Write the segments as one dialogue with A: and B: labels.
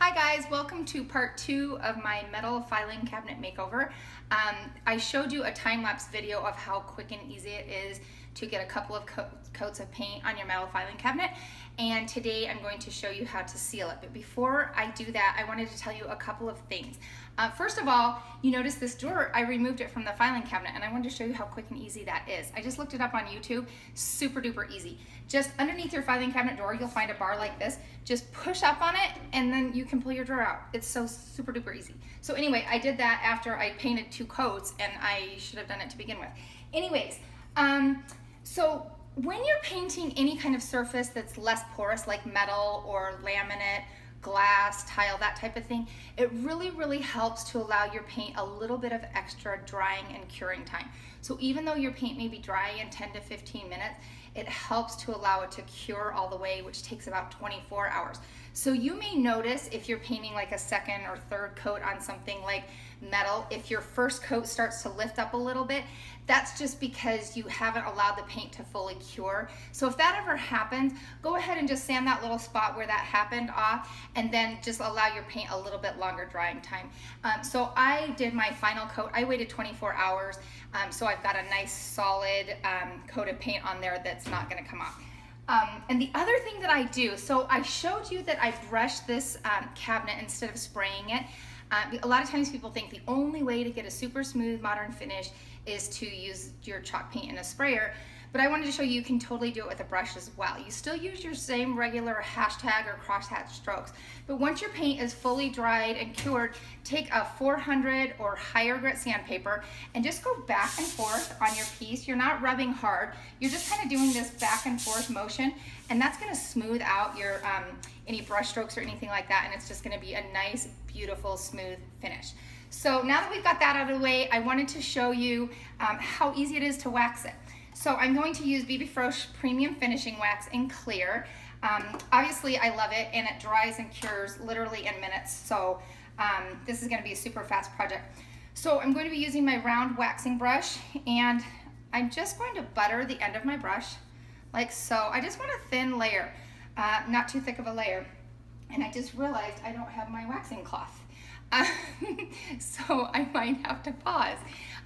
A: Hi guys, welcome to part 2 of my metal filing cabinet makeover. I showed you a time-lapse video of how quick and easy it is to get a couple of coats of paint on your metal filing cabinet, and today I'm going to show you how to seal it. But before I do that, I wanted to tell you a couple of things. First of all, you notice this drawer, I removed it from the filing cabinet, and I wanted to show you how quick and easy that is. I just looked it up on YouTube, super duper easy. Just underneath your filing cabinet door, you'll find a bar like this. Just push up on it, and then you can pull your drawer out. It's so super duper easy. So anyway, I did that after I painted 2 coats, and I should have done it to begin with. Anyways, so when you're painting any kind of surface that's less porous, like metal or laminate, glass, tile, that type of thing, it really helps to allow your paint a little bit of extra drying and curing time. So even though your paint may be dry in 10 to 15 minutes, it helps to allow it to cure all the way, which takes about 24 hours. So you may notice if you're painting like a second or third coat on something like metal, if your first coat starts to lift up a little bit, that's just because you haven't allowed the paint to fully cure. So if that ever happens, go ahead and just sand that little spot where that happened off, and then just allow your paint a little bit longer drying time. So I did my final coat. I waited 24 hours, so I've got a nice solid coat of paint on there that's not gonna come off. And the other thing that I do, so I showed you that I brushed this cabinet instead of spraying it. A lot of times people think the only way to get a super smooth modern finish is to use your chalk paint in a sprayer, but I wanted to show you can totally do it with a brush as well. You still use your same regular hashtag or crosshatch strokes, but once your paint is fully dried and cured, take a 400 or higher grit sandpaper and just go back and forth on your piece. You're not rubbing hard, you're just kind of doing this back and forth motion, and that's going to smooth out your any brush strokes or anything like that, and it's just going to be a nice, beautiful, smooth finish. So now that we've got that out of the way, I wanted to show you how easy it is to wax it. So I'm going to use Frösch Premium Finishing Wax in clear. Obviously I love it, and it dries and cures literally in minutes, so this is going to be a super fast project. So I'm going to be using my round waxing brush, and I'm just going to butter the end of my brush like so. I just want a thin layer, not too thick of a layer, and I just realized I don't have my waxing cloth. So I might have to pause.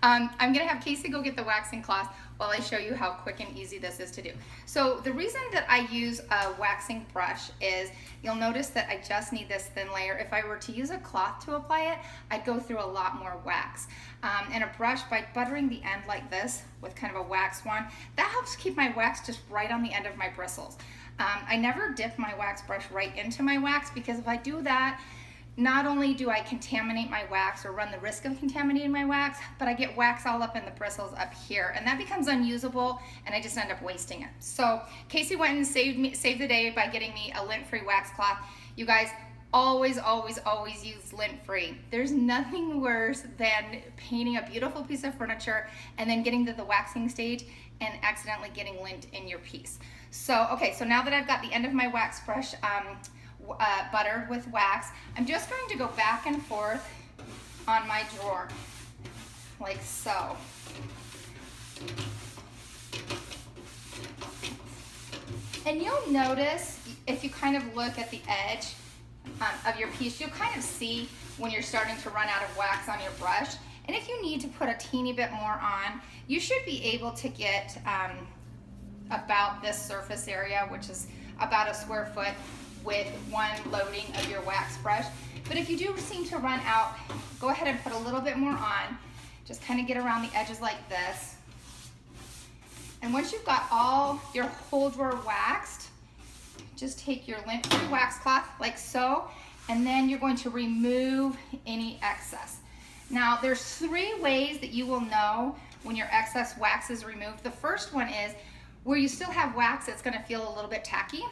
A: I'm gonna have Casey go get the waxing cloth while I show you how quick and easy this is to do. So the reason that I use a waxing brush is you'll notice that I just need this thin layer. If I were to use a cloth to apply it, I'd go through a lot more wax. And a brush, by buttering the end like this with kind of a wax wand, that helps keep my wax just right on the end of my bristles. I never dip my wax brush right into my wax, because if I do that, not only do I contaminate my wax or run the risk of contaminating my wax, but I get wax all up in the bristles up here, and that becomes unusable, and I just end up wasting it. So Casey went and saved the day by getting me a lint-free wax cloth. You guys, always use lint-free. There's nothing worse than painting a beautiful piece of furniture and then getting to the waxing stage and accidentally getting lint in your piece. So, okay, so now that I've got the end of my wax brush buttered with wax, I'm just going to go back and forth on my drawer like so. And you'll notice, if you kind of look at the edge of your piece, you'll kind of see when you're starting to run out of wax on your brush. And if you need to put a teeny bit more on, you should be able to get about this surface area, which is about a square foot, with one loading of your wax brush. But if you do seem to run out, go ahead and put a little bit more on. Just kind of get around the edges like this. And once you've got all your whole drawer waxed, just take your lint-free wax cloth like so, and then you're going to remove any excess. Now there's 3 ways that you will know when your excess wax is removed. The first one is where you still have wax, it's going to feel a little bit tacky.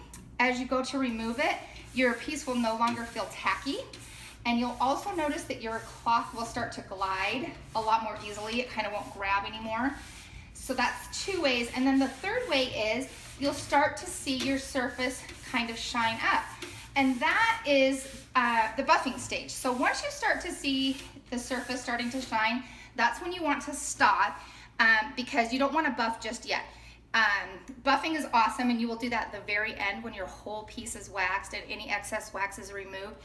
A: As you go to remove it, your piece will no longer feel tacky, and you'll also notice that your cloth will start to glide a lot more easily. It kind of won't grab anymore. So that's 2 ways. And then the third way is you'll start to see your surface kind of shine up, and that is the buffing stage. So once you start to see the surface starting to shine, that's when you want to stop, because you don't want to buff just yet. Buffing is awesome, and you will do that at the very end when your whole piece is waxed and any excess wax is removed.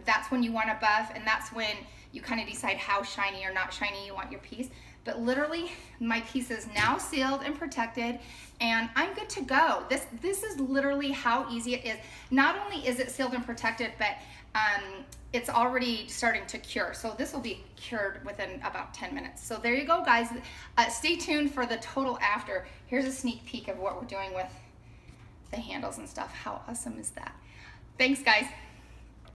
A: That's when you want to buff, and that's when you kind of decide how shiny or not shiny you want your piece. But literally, my piece is now sealed and protected, and I'm good to go. This is literally how easy it is. Not only is it sealed and protected, but it's already starting to cure. So this will be cured within about 10 minutes. So there you go, guys. Stay tuned for the total after. Here's a sneak peek of what we're doing with the handles and stuff. How awesome is that? Thanks, guys.